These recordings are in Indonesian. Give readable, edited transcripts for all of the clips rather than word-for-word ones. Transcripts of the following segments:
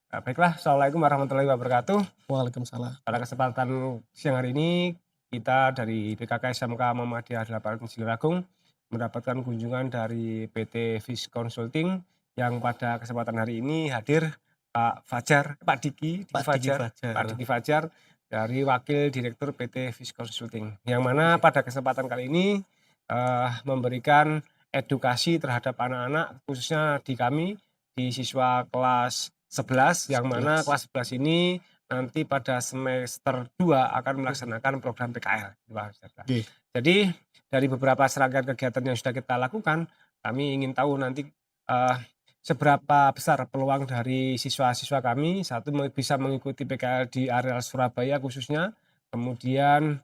Baiklah, Assalamualaikum warahmatullahi wabarakatuh. Waalaikumsalam. Pada kesempatan siang hari ini, kita dari PKK SMK Muhammadiyah 8 Cilegon mendapatkan kunjungan dari PT Fish Consulting yang pada kesempatan hari ini hadir Pak Fajar, Diki Pak Diki Fajar, Pak Fajar. Diki Fajar dari Wakil Direktur PT Fish Consulting. Yang mana pada kesempatan kali ini memberikan edukasi terhadap anak-anak khususnya di kami di siswa kelas 11 yang mana 11. kelas 11 ini nanti pada semester 2 akan melaksanakan program PKL di bawah Ustadzah. Oke. Jadi dari beberapa serangkaian kegiatan yang sudah kita lakukan, kami ingin tahu nanti eh, seberapa besar peluang dari siswa-siswa kami satu bisa mengikuti PKL di areal Surabaya khususnya, kemudian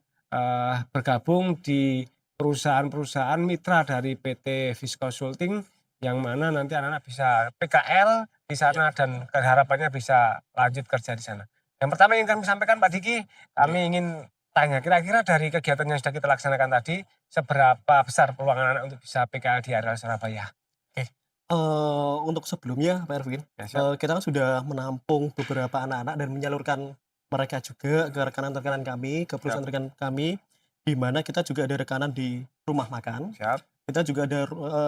bergabung di perusahaan-perusahaan mitra dari PT Fish Consulting yang mana nanti anak-anak bisa PKL di Ya, sana dan harapannya bisa lanjut kerja di sana. Yang pertama yang kami sampaikan Pak Diki, oke. kami ingin tanya kira-kira dari kegiatan yang sudah kita laksanakan tadi, seberapa besar peluang anak-anak untuk bisa PKL di area Surabaya? Oke. Untuk sebelumnya Pak Erwin, Ya siap, kita kan sudah menampung beberapa anak-anak dan menyalurkan mereka juga ke rekanan-rekanan kami, ke siap, perusahaan rekan kami, di mana kita juga ada rekanan di rumah makan, siap, kita juga ada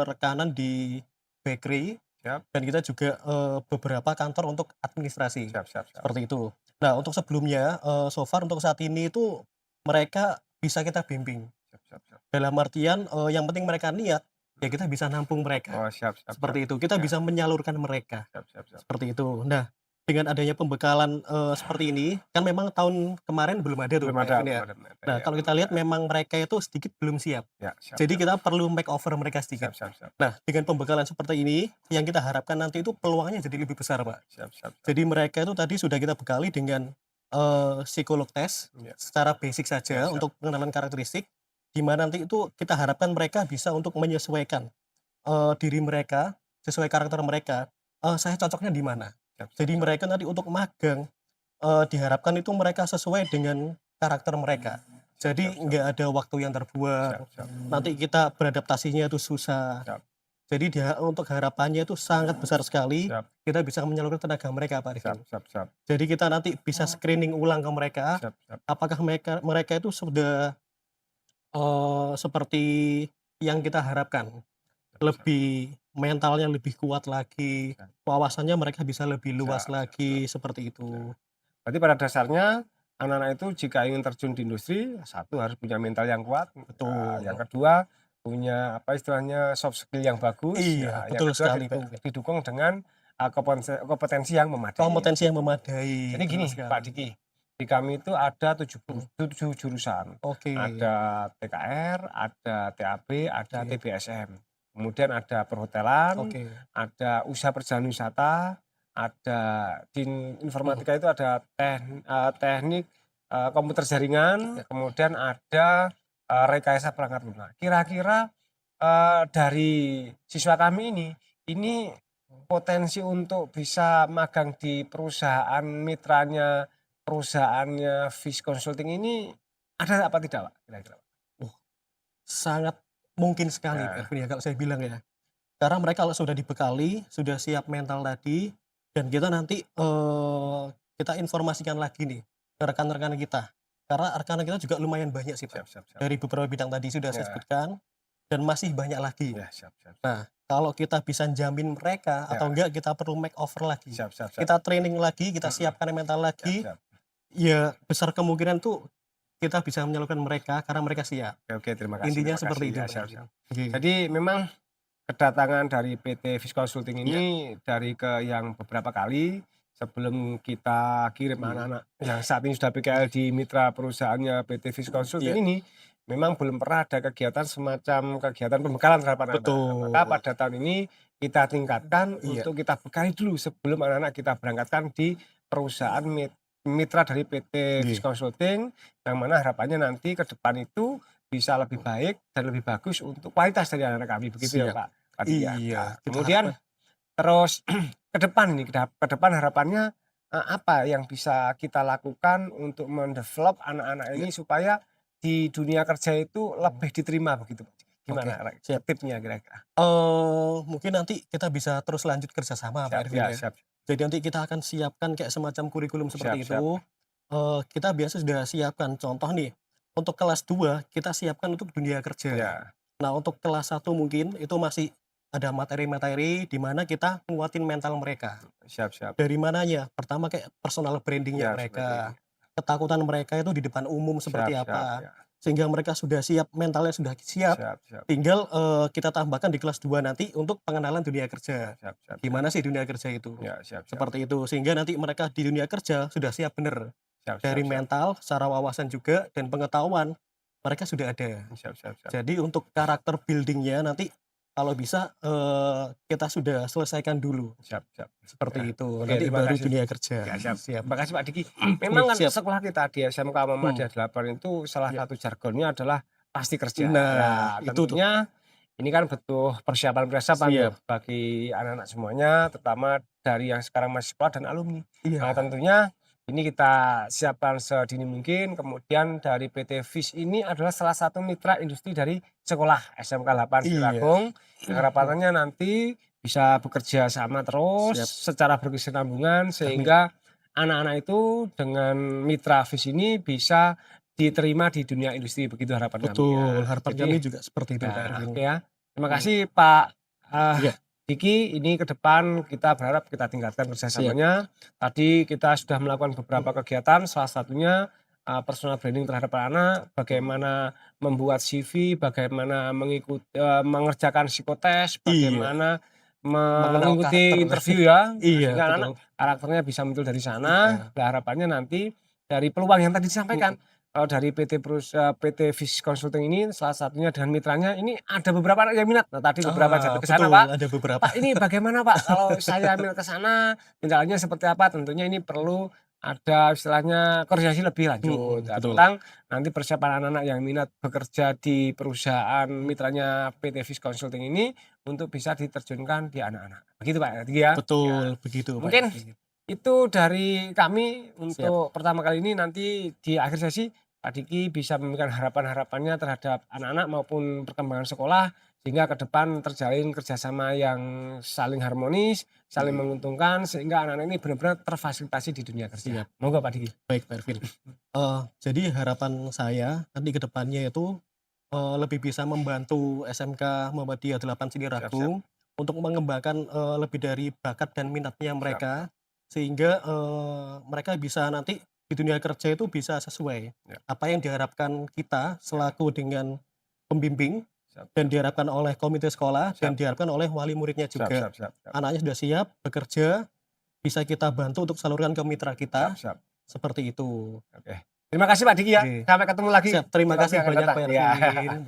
rekanan di bakery, siap, dan kita juga, beberapa kantor untuk administrasi, siap, siap, siap, seperti itu. Nah, untuk sebelumnya, so far untuk saat ini itu mereka bisa kita bimbing. siap, siap, siap. Dalam artian, yang penting mereka niat, ya kita bisa nampung mereka, Oh siap, siap, siap. seperti itu. Kita Ya, bisa menyalurkan mereka, siap, siap, siap. seperti itu. Nah, dengan adanya pembekalan, seperti ini, kan memang tahun kemarin belum ada tuh Belum Pak ada, Erwin ya. belum ada, Nah, ya kalau belum kita lihat ada. memang mereka itu sedikit belum siap. Ya, siap, Jadi siap, kita perlu makeover mereka sedikit. siap, siap, siap, Nah, dengan pembekalan seperti ini, yang kita harapkan nanti itu peluangnya jadi lebih besar Pak. siap, siap, siap. Jadi mereka itu tadi sudah kita bekali dengan, psikolog tes, Ya, secara basic ya, saja siap, untuk pengenalan karakteristik, di mana nanti itu kita harapkan mereka bisa untuk menyesuaikan, diri mereka, sesuai karakter mereka, saya cocoknya di mana. siap, siap, Jadi siap, mereka nanti untuk magang, diharapkan itu mereka sesuai dengan karakter mereka. siap, siap, Jadi siap, nggak ada waktu yang siap, terbuang, siap, nanti kita beradaptasinya itu susah. siap, Jadi untuk harapannya itu sangat besar sekali, siap, kita bisa menyalurkan tenaga mereka Pak siap, Arifin. siap, siap, Jadi kita nanti bisa screening ulang ke mereka, siap, siap, apakah mereka mereka itu sudah, seperti yang kita harapkan, siap, lebih mentalnya lebih kuat lagi, siap, wawasannya mereka bisa lebih luas siap, siap, siap. lagi, seperti Ya. itu. Berarti pada dasarnya anak-anak itu jika ingin terjun di industri, satu harus punya mental yang kuat, yang Betul. kedua punya apa istilahnya soft skill yang bagus, Iya, ya, yang betul kedua sekali itu. didukung dengan kompetensi yang memadai. Kompetensi yang memadai, Jadi betul gini Pak sekali. Diki, di kami itu ada Mhm. 7 jurusan, Oke, ada TKR, ada TAB, ada oke, TBSM, kemudian ada perhotelan, oke. ada usaha perjalanan wisata, ada di Mhm. informatika itu ada teknik, komputer jaringan, Ya, kemudian ada, rekayasa perangkat lunak. Kira-kira, dari siswa kami ini potensi untuk bisa magang di perusahaan mitranya, perusahaannya Fish Consulting ini ada apa tidak, Pak, kira-kira, Pak? uh, sangat mungkin sekali Pak Ya, Erwin ya kalau saya bilang ya. Karena mereka kalau sudah dibekali, sudah siap mental tadi, dan kita nanti, kita informasikan lagi nih ke rekan-rekan kita. Karena rekan kita juga lumayan banyak sih, Pak. siap, siap, siap. Dari beberapa bidang tadi sudah saya Ya, sebutkan, dan masih banyak lagi. ya, siap, siap, siap. Nah, kalau kita bisa jamin mereka atau Ya, enggak kita perlu makeover lagi. siap, siap, siap. Kita training lagi, kita Mhm, siapkan mental siap, lagi, siap. ya besar kemungkinan tuh kita bisa menyalurkan mereka karena mereka siap. Oke, oke, Intinya terima kasih, seperti itu, ya, Pak siap, Erwin. siap. Oke. Jadi memang kedatangan dari PT Fish Consulting Iya. ini dari yang beberapa kali sebelum kita kirim Mhm. anak-anak yang saat ini sudah PKL di mitra perusahaannya PT Fish Consulting Iya, ini, memang belum pernah ada kegiatan semacam kegiatan pembekalan terhadap anak-anak. Nah, maka betul. pada tahun ini kita tingkatkan Iya. untuk kita bekali dulu sebelum anak-anak kita berangkatkan di perusahaan mitra dari PT Fish Nggih. Consulting, yang mana harapannya nanti ke depan itu bisa lebih baik dan lebih bagus untuk kualitas dari anak-anak kami, begitu ya Siap. Pak? Tadi ya. Iya, Nah, kita kemudian harapkan terus ke depan nih, ke depan harapannya, apa yang bisa kita lakukan untuk mendevelop anak-anak iya, ini supaya di dunia kerja itu lebih diterima begitu, Pak? oke, Gimana siap. tipsnya kira-kira? Mungkin nanti kita bisa terus lanjut kerjasama Pak Siap, Erwin ya, ya. siap. Jadi nanti kita akan siapkan kayak semacam kurikulum Siap seperti siap. itu. Kita biasa sudah siapkan contoh nih, untuk kelas 2 kita siapkan untuk dunia kerja. Ya, Nah untuk kelas 1 mungkin itu masih ada materi-materi di mana kita nguatin mental mereka. siap siap. Dari mananya? Pertama kayak personal branding-nya Ya, seperti mereka, ketakutan mereka itu di depan umum siap seperti siap, apa, ya. sehingga mereka sudah siap, mentalnya sudah siap, Siap siap. tinggal, kita tambahkan di kelas 2 nanti untuk pengenalan dunia kerja. Siap siap. Gimana sih dunia kerja itu? Ya, siap siap. Seperti itu, sehingga nanti mereka di dunia kerja sudah siap bener, Siap siap dari siap. mental, secara wawasan juga, dan pengetahuan mereka sudah ada. Siap siap siap. Jadi untuk karakter building-nya nanti kalau bisa, kita sudah selesaikan dulu, Siap siap. seperti Ya. itu, Oke, nanti terima baru kasih. dunia Ya, kerja. siap. Siap. Terima kasih Pak Diki. Memang kan Siap. sekolah kita di SMK Muhammadiyah 8 itu salah Ya. satu jargonnya adalah pasti kerja. Nah, Ya, itu tuh. tentunya ini kan butuh persiapan-persiapan tuh Siap. bagi anak-anak semuanya, terutama dari yang sekarang masih sekolah dan alumni. Nah, Iya. tentunya ini kita siapkan sedini mungkin. Kemudian dari PT FIS ini adalah salah satu mitra industri dari sekolah SMK 8 Iya. Siragung. Harapannya nanti bisa bekerja sama terus Siap. secara berkesinambungan sehingga anak-anak itu dengan mitra FIS ini bisa diterima di dunia industri, begitu harapan kami ya. Betul, harapan Jadi kami juga seperti itu, Kak ya, Erwin. oke ya. Terima Hmm. kasih Pak Iya. Diki, ini ke depan kita berharap kita tingkatkan kerjasamanya. Tadi kita sudah melakukan beberapa kegiatan, salah satunya personal branding terhadap anak, bagaimana membuat CV, bagaimana mengerjakan psikotes, Iya. bagaimana Mengenal mengikuti karakter. interview ya, Iya, sehingga betul. anak karakternya bisa muncul dari Iya. sana. Nah, harapannya nanti dari peluang yang tadi disampaikan, dari PT FIS Consulting ini salah satunya dengan mitranya ini ada beberapa anak yang minat. Nah, tadi beberapa jatuh ke sana, Betul, Pak. ada beberapa. Pak, ini bagaimana Pak kalau saya minat ke sana, tindak lanjutnya seperti apa? Tentunya ini perlu ada istilahnya koordinasi lebih lanjut. Nah, Betul. tentang nanti persiapan anak-anak yang minat bekerja di perusahaan mitranya PT FIS Consulting ini untuk bisa diterjunkan di anak-anak. Begitu Pak Diki ya? Ya. Betul, begitu Pak Mungkin Erwin. itu dari kami Siap. untuk pertama kali ini. Nanti di akhir sesi Pak Diki bisa memberikan harapan-harapannya terhadap anak-anak maupun perkembangan sekolah sehingga ke depan terjalin kerjasama yang saling harmonis, saling menguntungkan sehingga anak-anak ini benar-benar terfasilitasi di dunia kerja. Siap. Monggo Pak Diki. Baik Pak Erwin. Jadi harapan saya nanti ke depannya itu lebih bisa membantu SMK Muhammadiyah 8 Ciniragung untuk mengembangkan lebih dari bakat dan minatnya mereka, sehingga mereka bisa nanti di dunia kerja itu bisa sesuai Ya. apa yang diharapkan kita selaku dengan pembimbing Siap. dan diharapkan oleh komite sekolah dan Siap. diharapkan oleh wali muridnya Siap, juga. siap, siap, siap. Anaknya sudah siap bekerja, bisa kita bantu untuk salurkan ke mitra kita, Siap, siap. seperti itu. Oke. Terima kasih Pak Diki ya. Oke. Sampai ketemu lagi. Siap, terima di waktu kasih yang akan banyak datang. Pak Ya. Erwin.